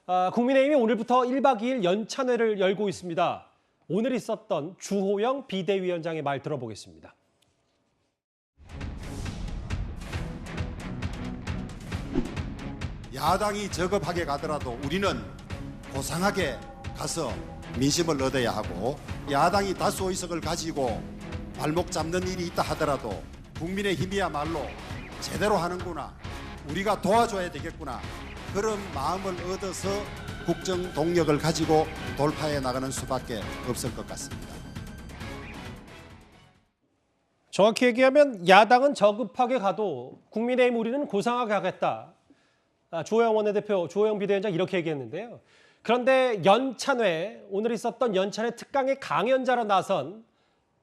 국민의힘이 오늘부터 1박 2일 연찬회를 열고 있습니다. 오늘 있었던 주호영 비대위원장의 말 들어보겠습니다. 야당이 저급하게 가더라도 우리는 고상하게 가서 민심을 얻어야 하고, 야당이 다수 의석을 가지고 발목 잡는 일이 있다 하더라도 국민의힘이야말로 제대로 하는구나, 우리가 도와줘야 되겠구나, 그런 마음을 얻어서 국정 동력을 가지고 돌파해 나가는 수밖에 없을 것 같습니다. 정확히 얘기하면 야당은 저급하게 가도 국민의힘 우리는 고상하게 하겠다. 주호영 원내대표, 주호영 비대위원장 이렇게 얘기했는데요. 그런데 연찬회, 오늘 있었던 연찬회 특강의 강연자로 나선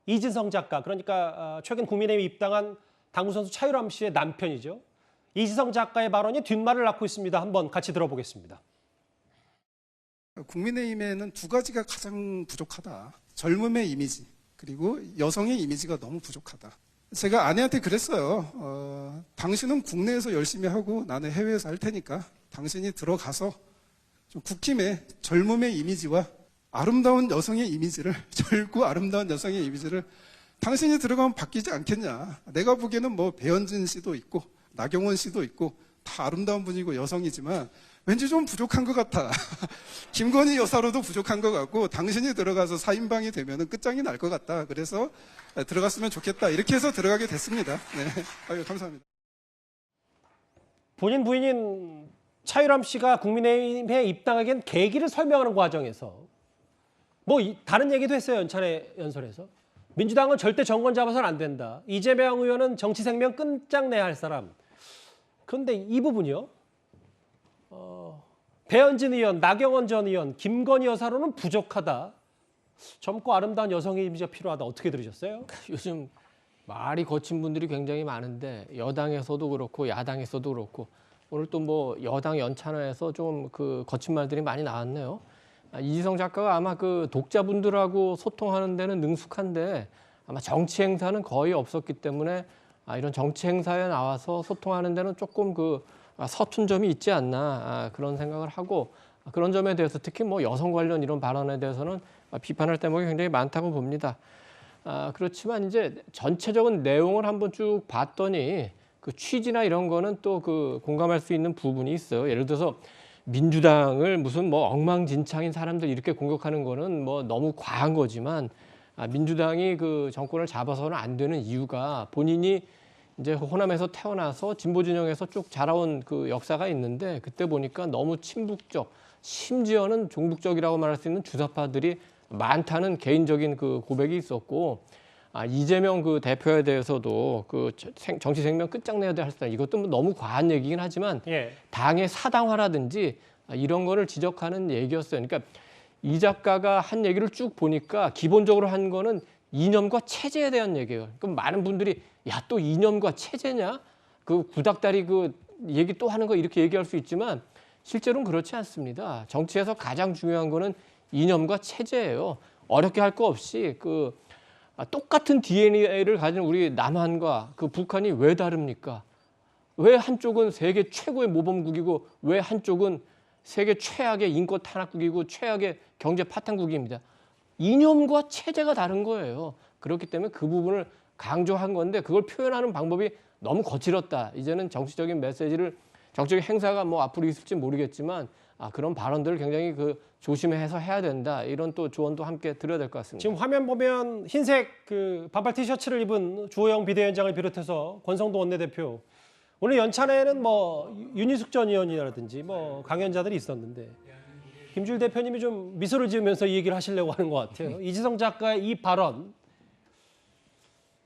이지성 작가, 그러니까 최근 국민의힘에 입당한 당구선수 차유람 씨의 남편이죠. 이지성 작가의 발언이 뒷말을 낳고 있습니다. 한번 같이 들어보겠습니다. 국민의힘에는 두 가지가 가장 부족하다. 젊음의 이미지, 그리고 여성의 이미지가 너무 부족하다. 제가 아내한테 그랬어요. 당신은 국내에서 열심히 하고 나는 해외에서 할 테니까 당신이 들어가서 좀 국힘의 젊음의 이미지와 아름다운 여성의 이미지를, 젊고 아름다운 여성의 이미지를 당신이 들어가면 바뀌지 않겠냐. 내가 보기에는 뭐 배현진 씨도 있고 나경원 씨도 있고 다 아름다운 분이고 여성이지만 왠지 좀 부족한 것 같아. 김건희 여사로도 부족한 것 같고, 당신이 들어가서 4인방이 되면 끝장이 날 것 같다. 그래서 들어갔으면 좋겠다. 이렇게 해서 들어가게 됐습니다. 네. 아유, 감사합니다. 본인 부인인 차유람 씨가 국민의힘에 입당하기엔 계기를 설명하는 과정에서 다른 얘기도 했어요. 연찬회 연설에서. 민주당은 절대 정권 잡아서는 안 된다. 이재명 의원은 정치 생명 끝장내야 할 사람. 그런데 이 부분이요. 배현진 의원, 나경원 전 의원, 김건희 여사로는 부족하다. 젊고 아름다운 여성의 이미지가 필요하다. 어떻게 들으셨어요? 요즘 말이 거친 분들이 굉장히 많은데, 여당에서도 그렇고 야당에서도 그렇고, 오늘 또 뭐 여당 연찬회에서 좀 그 거친 말들이 많이 나왔네요. 이지성 작가가 아마 그 독자분들하고 소통하는 데는 능숙한데 아마 정치 행사는 거의 없었기 때문에 이런 정치 행사에 나와서 소통하는 데는 조금 서툰 점이 있지 않나, 그런 생각을 하고, 그런 점에 대해서 특히 뭐 여성 관련 이런 발언에 대해서는 비판할 대목이 굉장히 많다고 봅니다. 그렇지만 이제 전체적인 내용을 한번 쭉 봤더니 그 취지나 이런 거는 또 공감할 수 있는 부분이 있어요. 예를 들어서 민주당을 무슨 뭐 엉망진창인 사람들 이렇게 공격하는 거는 뭐 너무 과한 거지만, 민주당이 그 정권을 잡아서는 안 되는 이유가 본인이 이제 호남에서 태어나서 진보 진영에서 쭉 자라온 그 역사가 있는데, 그때 보니까 너무 친북적, 심지어는 종북적이라고 말할 수 있는 주사파들이 많다는 개인적인 그 고백이 있었고, 이재명 그 대표에 대해서도 정치 생명 끝장내야 될 수, 이것도 뭐 너무 과한 얘기긴 하지만 당의 사당화라든지 이런 거를 지적하는 얘기였어요. 그러니까 이 작가가 한 얘기를 쭉 보니까 기본적으로 한 거는 이념과 체제에 대한 얘기예요. 그럼 많은 분들이 야, 또 이념과 체제냐? 그 구닥다리 그 얘기 또 하는 거 이렇게 얘기할 수 있지만 실제로는 그렇지 않습니다. 정치에서 가장 중요한 거는 이념과 체제예요. 어렵게 할 거 없이 똑같은 DNA를 가진 우리 남한과 북한이 왜 다릅니까? 왜 한쪽은 세계 최고의 모범국이고 왜 한쪽은 세계 최악의 인권 탄압국이고 최악의 경제 파탄국입니다. 이념과 체제가 다른 거예요. 그렇기 때문에 그 부분을 강조한 건데, 그걸 표현하는 방법이 너무 거칠었다. 이제는 정치적인 메시지를, 정치적인 행사가 뭐 앞으로 있을지 모르겠지만 그런 발언들을 굉장히 조심해서 해야 된다. 이런 또 조언도 함께 드려야 될 것 같습니다. 지금 화면 보면 흰색 반팔 티셔츠를 입은 주호영 비대위원장을 비롯해서 권성도 원내대표. 오늘 연찬회에는 뭐 윤희숙 전 의원이라든지 뭐 강연자들이 있었는데, 김주일 대표님이 좀 미소를 지으면서 이 얘기를 하시려고 하는 것 같아요. 이지성 작가의 이 발언,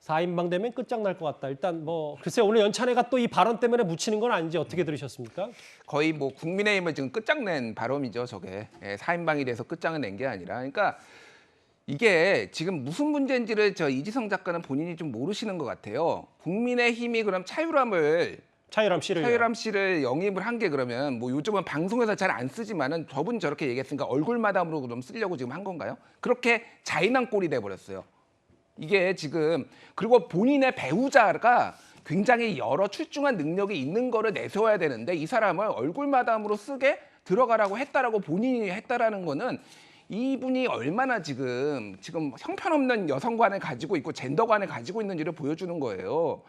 4인방 되면 끝장날 것 같다. 일단 글쎄 오늘 연찬회가 또 이 발언 때문에 묻히는 건 아닌지 어떻게 들으셨습니까? 거의 뭐 국민의힘을 지금 끝장낸 발언이죠, 저게. 4인방이 돼서 끝장을 낸 게 아니라. 그러니까 이게 지금 무슨 문제인지를 이지성 작가는 본인이 좀 모르시는 것 같아요. 국민의힘이 그럼 차유람 씨를 영입을 한 게, 그러면 뭐 요즘은 방송에서 잘 안 쓰지만은 저분이 저렇게 얘기했으니까 얼굴마담으로 좀 쓰려고 지금 한 건가요? 그렇게 잔인한 꼴이 돼 버렸어요. 이게 지금, 그리고 본인의 배우자가 굉장히 여러 출중한 능력이 있는 거를 내세워야 되는데 이 사람을 얼굴마담으로 쓰게 들어가라고 했다라고 본인이 했다라는 거는 이분이 얼마나 지금 형편없는 여성관을 가지고 있고 젠더관을 가지고 있는지를 보여주는 거예요.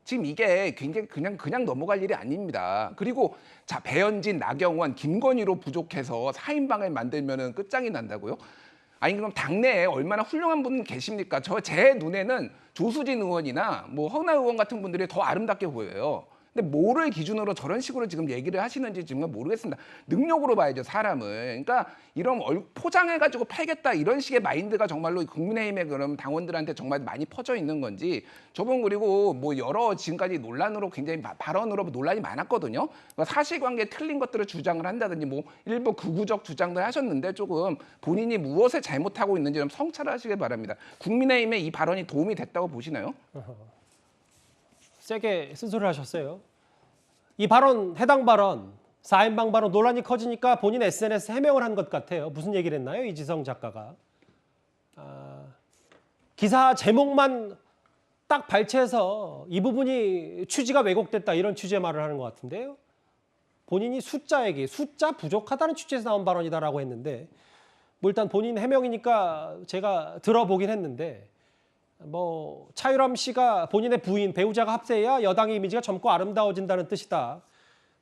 지금 이게 굉장히 그냥 넘어갈 일이 아닙니다. 그리고 자, 배현진, 나경원, 김건희로 부족해서 4인방을 만들면은 끝장이 난다고요? 아니 그럼 당내에 얼마나 훌륭한 분 계십니까? 제 눈에는 조수진 의원이나 뭐 허은하 의원 같은 분들이 더 아름답게 보여요. 근데 뭐를 기준으로 저런 식으로 지금 얘기를 하시는지 정말 모르겠습니다. 능력으로 봐야죠, 사람을. 그러니까 이런 포장해가지고 팔겠다 이런 식의 마인드가 정말로 국민의힘의 그런 당원들한테 정말 많이 퍼져 있는 건지. 저분 그리고 뭐 여러 지금까지 논란으로 굉장히 발언으로 논란이 많았거든요. 그러니까 사실관계 틀린 것들을 주장을 한다든지 뭐 일부 극우적 주장들 하셨는데 조금 본인이 무엇을 잘못하고 있는지 좀 성찰하시길 바랍니다. 국민의힘의 이 발언이 도움이 됐다고 보시나요? 세게 쓴소리를 하셨어요. 이 발언, 해당 발언, 4인방 발언 논란이 커지니까 본인 SNS 해명을 한 것 같아요. 무슨 얘기를 했나요? 이지성 작가가. 기사 제목만 딱 발췌해서 이 부분이 취지가 왜곡됐다 이런 취지의 말을 하는 것 같은데요. 본인이 숫자 부족하다는 취지에서 나온 발언이다라고 했는데 뭐 일단 본인 해명이니까 제가 들어보긴 했는데 뭐 차유람 씨가 본인의 부인 배우자가 합세해야 여당의 이미지가 젊고 아름다워진다는 뜻이다.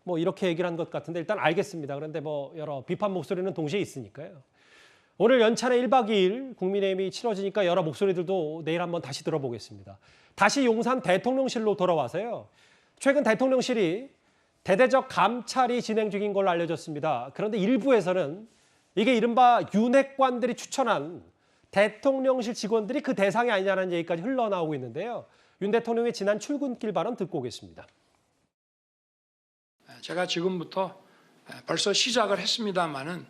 뭐 이렇게 얘기를 한 것 같은데 일단 알겠습니다. 그런데 뭐 여러 비판 목소리는 동시에 있으니까요. 오늘 연찬의 1박 2일 국민의힘이 치러지니까 여러 목소리들도 내일 한번 다시 들어보겠습니다. 다시 용산 대통령실로 돌아와서요. 최근 대통령실이 대대적 감찰이 진행 중인 걸로 알려졌습니다. 그런데 일부에서는 이게 이른바 윤핵관들이 추천한 대통령실 직원들이 그 대상이 아니냐는 얘기까지 흘러나오고 있는데요. 윤 대통령의 지난 출근길 발언 듣고 오겠습니다. 제가 지금부터 벌써 시작을 했습니다마는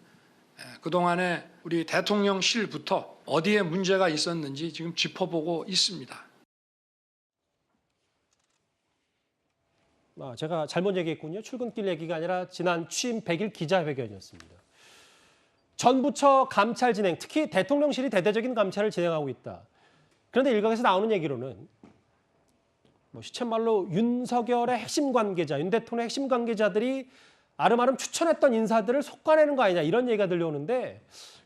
그동안에 우리 대통령실부터 어디에 문제가 있었는지 지금 짚어보고 있습니다. 제가 잘못 얘기했군요. 출근길 얘기가 아니라 지난 취임 100일 기자회견이었습니다. 전 부처 감찰 진행, 특히 대통령실이 대대적인 감찰을 진행하고 있다. 그런데 일각에서 나오는 얘기로는 뭐 시쳇말로 윤석열의 핵심 관계자, 윤 대통령의 핵심 관계자들이 아름아름 추천했던 인사들을 속아내는 거 아니냐 이런 얘기가 들려오는데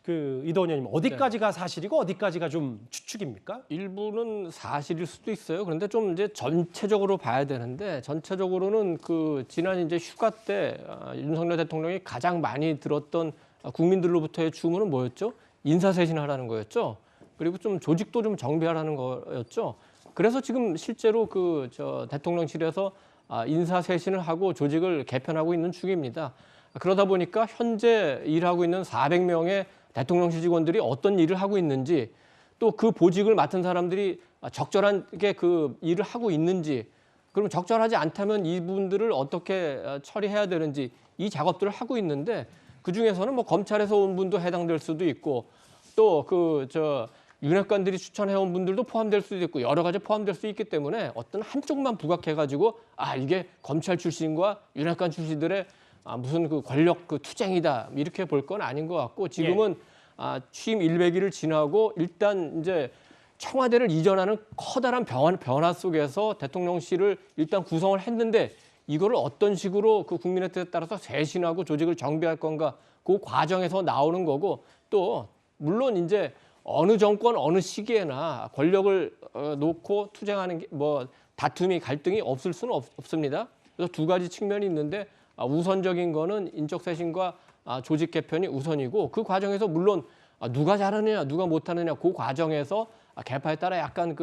이도원 의원님 어디까지가 사실이고 어디까지가 좀 추측입니까? 일부는 사실일 수도 있어요. 그런데 좀 이제 전체적으로 봐야 되는데 전체적으로는 지난 이제 휴가 때 윤석열 대통령이 가장 많이 들었던 국민들로부터의 주문은 뭐였죠? 인사쇄신하라는 거였죠. 그리고 좀 조직도 좀 정비하라는 거였죠. 그래서 지금 실제로 대통령실에서 인사쇄신을 하고 조직을 개편하고 있는 중입니다. 그러다 보니까 현재 일하고 있는 400명의 대통령실 직원들이 어떤 일을 하고 있는지 또 그 보직을 맡은 사람들이 적절하게 그 일을 하고 있는지 그럼 적절하지 않다면 이분들을 어떻게 처리해야 되는지 이 작업들을 하고 있는데 그중에서는 뭐 검찰에서 온 분도 해당될 수도 있고 또 윤핵관들이 추천해온 분들도 포함될 수도 있고 여러 가지 포함될 수 있기 때문에 어떤 한쪽만 부각해가지고 이게 검찰 출신과 윤핵관 출신들의 무슨 권력 투쟁이다 이렇게 볼 건 아닌 것 같고 지금은 취임 100일을 지나고 일단 이제 청와대를 이전하는 커다란 변화 속에서 대통령실을 일단 구성을 했는데 이거를 어떤 식으로 국민의 뜻에 따라서 쇄신하고 조직을 정비할 건가 그 과정에서 나오는 거고 또 물론 이제 어느 정권 어느 시기에나 권력을 놓고 투쟁하는 게 다툼이 갈등이 없을 수는 없습니다. 그래서 두 가지 측면이 있는데 우선적인 거는 인적 쇄신과 조직 개편이 우선이고 그 과정에서 물론 누가 잘하느냐 누가 못하느냐 그 과정에서 개파에 따라 약간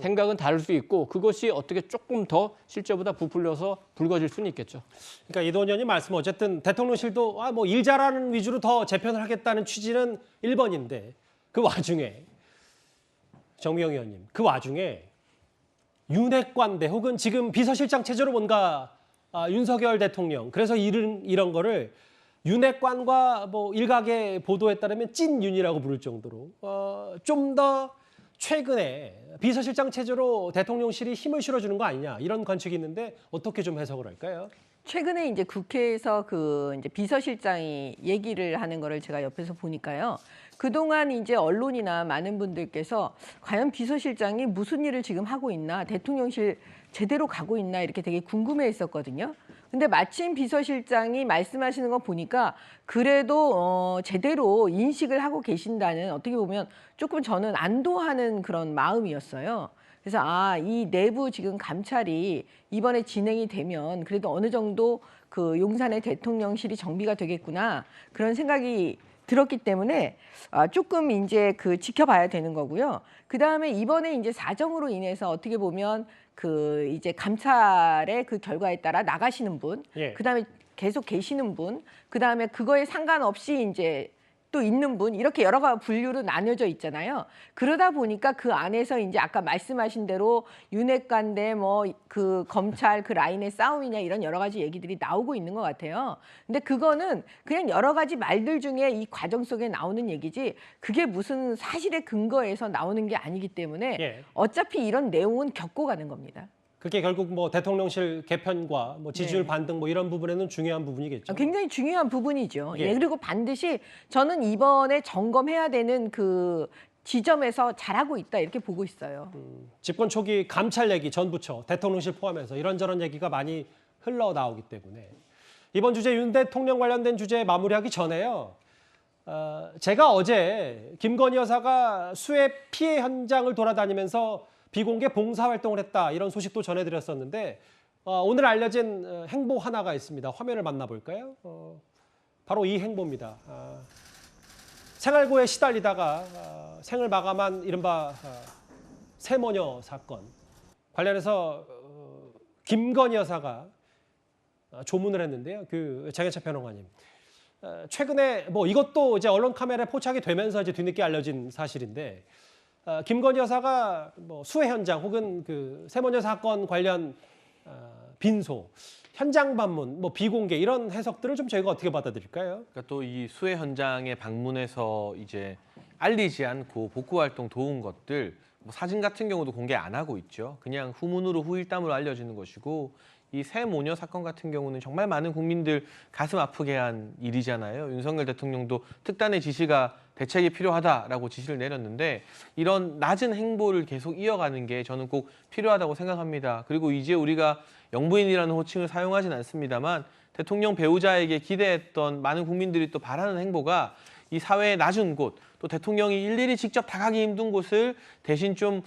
생각은 다를 수 있고 그것이 어떻게 조금 더 실제보다 부풀려서 붉어질 수는 있겠죠. 그러니까 이도원 의원님 말씀 어쨌든 대통령실도 일 잘하는 위주로 더 재편을 하겠다는 취지는 1번인데 그 와중에 정미영 의원님 그 와중에 윤핵관대 혹은 지금 비서실장 체제로 뭔가 윤석열 대통령 그래서 이런 거를 윤핵관과 일각의 보도에 따르면 찐윤이라고 부를 정도로 좀 더 최근에 비서실장 체제로 대통령실이 힘을 실어주는 거 아니냐 이런 관측이 있는데 어떻게 좀 해석을 할까요? 최근에 이제 국회에서 이제 비서실장이 얘기를 하는 거를 제가 옆에서 보니까요. 그동안 이제 언론이나 많은 분들께서 과연 비서실장이 무슨 일을 지금 하고 있나, 대통령실 제대로 가고 있나 이렇게 되게 궁금해 했었거든요. 근데 마침 비서실장이 말씀하시는 거 보니까 그래도 제대로 인식을 하고 계신다는, 어떻게 보면 조금 저는 안도하는 그런 마음이었어요. 그래서 이 내부 지금 감찰이 이번에 진행이 되면 그래도 어느 정도 그 용산의 대통령실이 정비가 되겠구나, 그런 생각이 들었기 때문에 조금 이제 그 지켜봐야 되는 거고요. 그 다음에 이번에 이제 사정으로 인해서 어떻게 보면 그 이제 감찰의 그 결과에 따라 나가시는 분, 예. 그 다음에 계속 계시는 분, 그 다음에 그거에 상관없이 이제 또 있는 분, 이렇게 여러 가지 분류로 나뉘어져 있잖아요. 그러다 보니까 그 안에서 이제 아까 말씀하신 대로 윤핵관 대 뭐 그 검찰 그 라인의 싸움이냐, 이런 여러 가지 얘기들이 나오고 있는 것 같아요. 근데 그거는 그냥 여러 가지 말들 중에 이 과정 속에 나오는 얘기지, 그게 무슨 사실의 근거에서 나오는 게 아니기 때문에 예. 어차피 이런 내용은 겪고 가는 겁니다. 그게 결국 뭐 대통령실 개편과 뭐 지지율 네. 반등 뭐 이런 부분에는 중요한 부분이겠죠. 굉장히 중요한 부분이죠. 예. 그리고 반드시 저는 이번에 점검해야 되는 그 지점에서 잘하고 있다, 이렇게 보고 있어요. 집권 초기 감찰 얘기, 전 부처, 대통령실 포함해서 이런저런 얘기가 많이 흘러나오기 때문에 이번 주제 윤 대통령 관련된 주제 마무리하기 전에요. 제가 어제 김건희 여사가 수해 피해 현장을 돌아다니면서 비공개 봉사활동을 했다, 이런 소식도 전해드렸었는데 오늘 알려진 행보 하나가 있습니다. 화면을 만나볼까요? 바로 이 행보입니다. 생활고에 시달리다가 생을 마감한 이른바 세모녀 사건 관련해서 김건희 여사가 조문을 했는데요. 그 장혜철 평론가님, 최근에 뭐 이것도 이제 언론 카메라에 포착이 되면서 이제 뒤늦게 알려진 사실인데, 김건희 여사가 뭐 수해 현장 혹은 그 세모녀 사건 관련 빈소, 현장 방문, 뭐 비공개, 이런 해석들을 좀 저희가 어떻게 받아들일까요? 그러니까 또 이 수해 현장에 방문해서 이제 알리지 않고 복구 활동 도운 것들, 뭐 사진 같은 경우도 공개 안 하고 있죠. 그냥 후문으로 후일담으로 알려지는 것이고, 이 세모녀 사건 같은 경우는 정말 많은 국민들 가슴 아프게 한 일이잖아요. 윤석열 대통령도 특단의 지시가 대책이 필요하다라고 지시를 내렸는데, 이런 낮은 행보를 계속 이어가는 게 저는 꼭 필요하다고 생각합니다. 그리고 이제 우리가 영부인이라는 호칭을 사용하진 않습니다만, 대통령 배우자에게 기대했던 많은 국민들이 또 바라는 행보가 이 사회의 낮은 곳, 또 대통령이 일일이 직접 다가기 힘든 곳을 대신 좀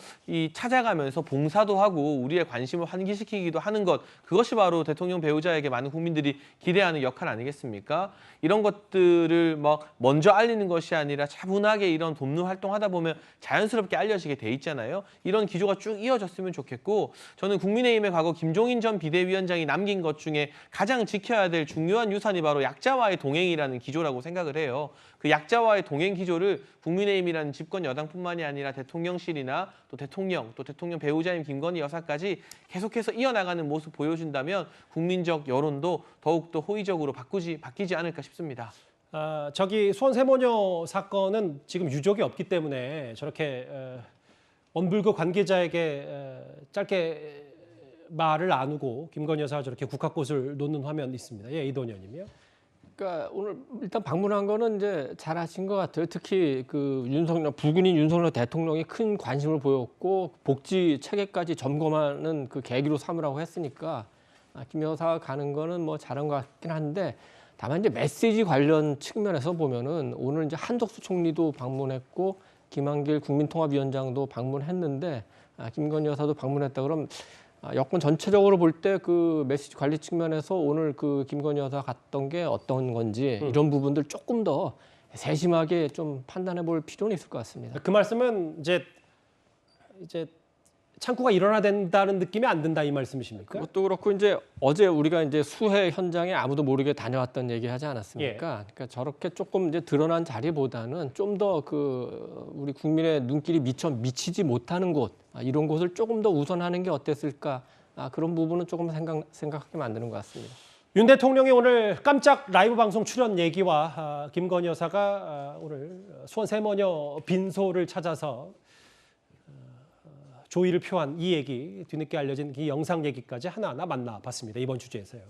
찾아가면서 봉사도 하고 우리의 관심을 환기시키기도 하는 것, 그것이 바로 대통령 배우자에게 많은 국민들이 기대하는 역할 아니겠습니까? 이런 것들을 막 먼저 알리는 것이 아니라 차분하게 이런 돕는 활동하다 보면 자연스럽게 알려지게 돼 있잖아요. 이런 기조가 쭉 이어졌으면 좋겠고, 저는 국민의힘의 과거 김종인 전 비대위원장이 남긴 것 중에 가장 지켜야 될 중요한 유산이 바로 약자와의 동행이라는 기조라고 생각을 해요. 그 약자와의 동행 기조를 국민의힘이라는 집권 여당뿐만이 아니라 대통령실이나 또 대통령 배우자인 김건희 여사까지 계속해서 이어나가는 모습 보여준다면 국민적 여론도 더욱더 호의적으로 바뀌지 않을까 싶습니다. 저기 수원 세모녀 사건은 지금 유족이 없기 때문에 저렇게 원불교 관계자에게 짧게 말을 나누고 김건희 여사가 저렇게 국화꽃을 놓는 화면 있습니다. 예, 이도현 의원님이요. 그러니까 오늘 일단 방문한 거는 이제 잘하신 것 같아요. 특히 그 불군인 윤석열 대통령이 큰 관심을 보였고 복지 체계까지 점검하는 그 계기로 삼으라고 했으니까 김 여사가 가는 거는 뭐 잘한 것 같긴 한데, 다만 이제 메시지 관련 측면에서 보면은 오늘 이제 한덕수 총리도 방문했고 김한길 국민통합위원장도 방문했는데 김건희 여사도 방문했다 그럼 여권 전체적으로 볼 때 그 메시지 관리 측면에서 오늘 그 김건희 여사 갔던 게 어떤 건지 이런 부분들 조금 더 세심하게 좀 판단해 볼 필요는 있을 것 같습니다. 그 말씀은 이제 창구가 일어나야 된다는 느낌이 안 든다, 이 말씀이십니까? 그것도 그렇고 이제 어제 우리가 이제 수해 현장에 아무도 모르게 다녀왔던 얘기 하지 않았습니까? 그러니까 저렇게 조금 이제 드러난 자리보다는 좀 더 그 우리 국민의 눈길이 미치지 못하는 곳, 이런 곳을 조금 더 우선하는 게 어땠을까? 그런 부분은 조금 생각하게 만드는 것 같습니다. 윤 대통령이 오늘 깜짝 라이브 방송 출연 얘기와 김건희 여사가 오늘 수원 세모녀 빈소를 찾아서 조의를 표한 이 얘기, 뒤늦게 알려진 이 영상 얘기까지 하나하나 만나봤습니다. 이번 주제에서요.